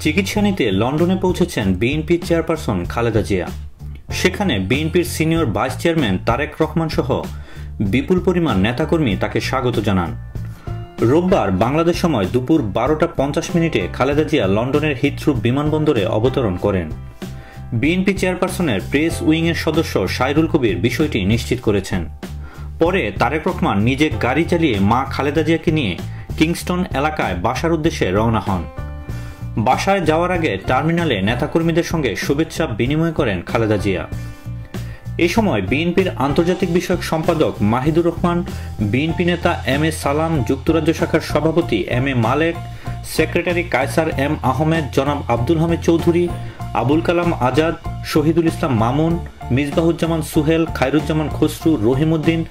চিকিৎসা নিতে লন্ডনে পৌঁছেছেন বিএনপি চেয়ারপারসন খালেদা জিয়া। সেখানে বিএনপির senior vice chairman Tarique Rahman সহ বিপুল পরিমাণ নেতাকর্মী তাকে স্বাগত জানান। রোববার বাংলাদেশ সময় দুপুর 12:50 খালেদা জিয়া লন্ডনের হিথ্রো বিমানবন্দরে অবতরণ করেন। বিএনপি চেয়ারপারসনের প্রেস উইংয়ের সদস্য সাইরুল কবির বিষয়টি নিশ্চিত করেছেন। পরে তারেক রহমান নিজে গাড়ি চালিয়ে মা খালেদা জিয়াকে নিয়ে কিংস্টন এলাকায় বাসার উদ্দেশ্যে রওনা হন। বাসায় যাওয়ার আগে টার্মিনালে নেতাকর্মীদের সঙ্গে শুভেচ্ছা বিনিময় করেন খালেদা জিয়া। এ সময় বিএনপির আন্তর্জাতিক বিষয়ক সম্পাদক মাহিদুর রহমান, বিএনপি নেতা এম এ সালাম, যুক্তরাজ্য শাখার সভাপতি M A Malek, secretary Kaiser M Ahmed, জনাব আব্দুল হামিদ চৌধুরী, আবুল কালাম আজাদ, শহীদুল ইসলাম মামুন, মিসবাহুজ্জামান সুহেল, খায়রুজ্জামান খসরু, রহিমউদ্দিন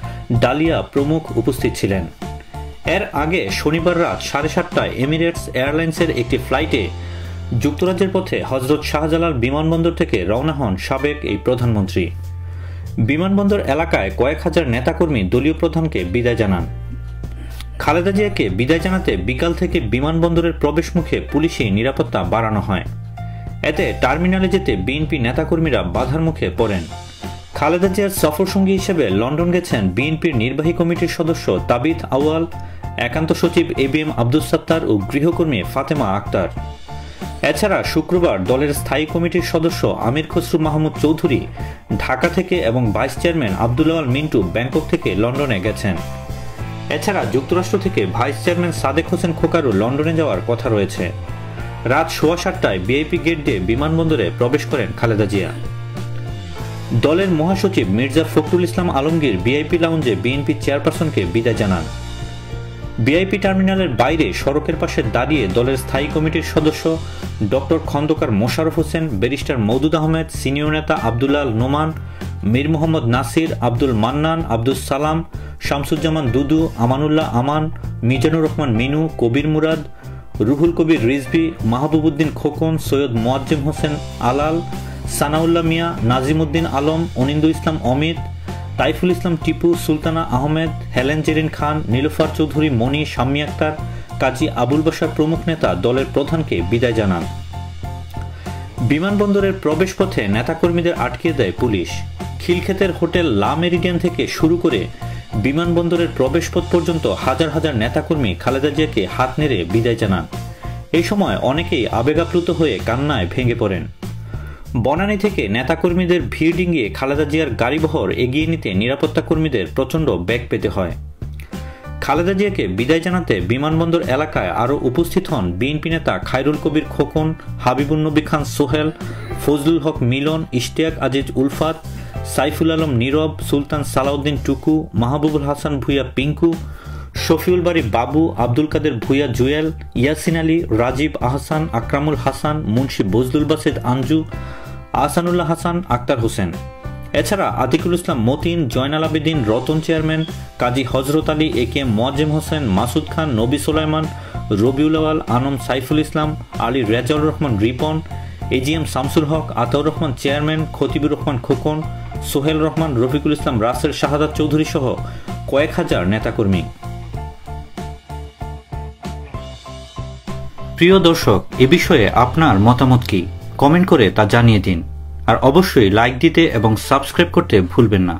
ডালিয়া প্রমুখ উপস্থিত ছিলেন। এর আগে শনিবার রাত 7:30টায় এমিরেটস এয়ারলাইন্সের একটি ফ্লাইটে যুক্তরাজ্যের পথে হজরত শাহজালাল বিমানবন্দর থেকে রওনা হন সাবেক এই প্রধানমন্ত্রী। বিমানবন্দর এলাকায় কয়েক হাজার নেতাকর্মী দলীয় প্রধানকে বিদায় জানান। খালেদা জিয়াকে বিদায় জানাতে বিকাল থেকে বিমানবন্দরের প্রবেশমুখে পুলিশি নিরাপত্তা বাড়ানো হয়। এতে টার্মিনালে যেতে বিএনপি নেতাকর্মীরা বাধার মুখে পড়েন। খালেদা জিয়ার সফরসঙ্গী হিসেবে লন্ডন গেছেন বিএনপির নির্বাহী কমিটির সদস্য তাবিথ আউয়াল, একান্ত সচিব এবিএম আব্দুস সাত্তার ও গৃহকর্মী ফাতেমা আক্তার। এছাড়া শুক্রবার দলের স্থায়ী কমিটির সদস্য আমির খসরু মাহমুদ চৌধুরী ঢাকা থেকে এবং ভাইস চেয়ারম্যান আব্দুল আওয়াল মিন্টু ব্যাংকক থেকে লন্ডনে গেছেন। এছাড়া যুক্তরাষ্ট্র থেকে ভাইস চেয়ারম্যান সাদেক হোসেন খোকারও লন্ডনে যাওয়ার কথা রয়েছে। রাত 7:15টায় ভিআইপি গেট দিয়ে বিমানবন্দরে প্রবেশ করেন খালেদা জিয়া। দলের মহাসচিব মির্জা ফখরুল ইসলাম আলমগীর ভিআইপি লাউঞ্জে বিএনপি চেয়ারপারসনকে বিদায় জানান। ভিআইপি টার্মিনালের বাইরে সড়কের পাশে দাঁড়িয়ে দলের স্থায়ী কমিটির সদস্য doctor Khandaker Mosharraf Hossain, barrister Moudud Ahmed, senior নেতা আব্দুল্লাহ নোমান, মীর মোহাম্মদ নাসির, আব্দুল মান্নান, আব্দুস সালাম, শামসুজ্জামান দুদু, আমানুল্লাহ আমান, মিজানুর রহমান মিনু, কবির মুরাদ, রুহুল কবির রিজভী, মাহবুবউদ্দিন খোকন, সৈয়দ মোয়াজ্জেম হোসেন আলাল, সানাউল্লাহ মিয়া, নাজিমউদ্দিন আলম, অনিন্দু ইসলাম অমিত, তাইফুল ইসলাম টিপু, সুলতানা আহমেদ, হেলেন জেরিন খান, নীলুফার চৌধুরী মনি, শাম্মী আক্তার, কাজী আবুল বাশার প্রমুখ নেতা দলের প্রধানকে বিদায় জানান। বিমানবন্দরের প্রবেশপথে নেতাকর্মীদের আটকে দেয় পুলিশ। খিলক্ষেতের হোটেল লা মেরিডিয়ান থেকে শুরু করে বিমানবন্দরের প্রবেশপথ পর্যন্ত হাজার হাজার নেতাকর্মী খালেদা জিয়াকে হাত নেড়ে বিদায় জানান। এই সময় অনেকেই আবেগাপ্লুত হয়ে কান্নায় ভেঙে পড়েন। বনানী থেকে নেতাকর্মীদের ভিড় ডিঙিয়ে খালেদা জিয়ার গাড়িবহর এগিয়ে নিতে নিরাপত্তা কর্মীদের প্রচণ্ড বেগ পেতে হয়। খালেদা জিয়াকে বিদায় জানাতে বিমানবন্দর এলাকায় আরও উপস্থিত হন বিএনপি নেতা খায়রুল কবির খোকন, হাবিবুন নবী খান সোহেল, ফজলুল হক মিলন, ইশতিয়াক আজিজ উলফাত, সাইফুল আলম নীরব, সুলতান সালাউদ্দিন টুকু, মাহবুবুল হাসান ভুইয়া পিঙ্কু, শফিউল বাড়ি বাবু, আব্দুল কাদের ভুইয়া জুয়েল, ইয়াসিন আলী, রাজীব আহসান, আকরামুল হাসান, মুন্সি বজলুল বাসিদ আঞ্জু, আহসানুল্লাহ হাসান, আক্তার হোসেন। এছাড়া আতিকুল ইসলাম মতিন, জয়নাল আবেদিন, রতন চেয়ারম্যান, কাজী হজরত আলী, এ কে মোয়াজ্জেম হোসেন, মাসুদ খান, নবী সোলাইমান, রবিউল আওয়াল, আনম সাইফুল ইসলাম, আলী রেজাউর রহমান রিপন, এজিএম শামসুল হক, আতাউর রহমান চেয়ারম্যান, খতিবুর রহমান খোকন, সোহেল রহমান, রফিকুল ইসলাম রাসেল, শাহাদাত চৌধুরী সহ কয়েক হাজার নেতাকর্মী। প্রিয় দর্শক, এ বিষয়ে আপনার মতামত কি? কমেন্ট করে তা জানিয়ে দিন। আর অবশ্যই লাইক দিতে এবং সাবস্ক্রাইব করতে ভুলবেন না।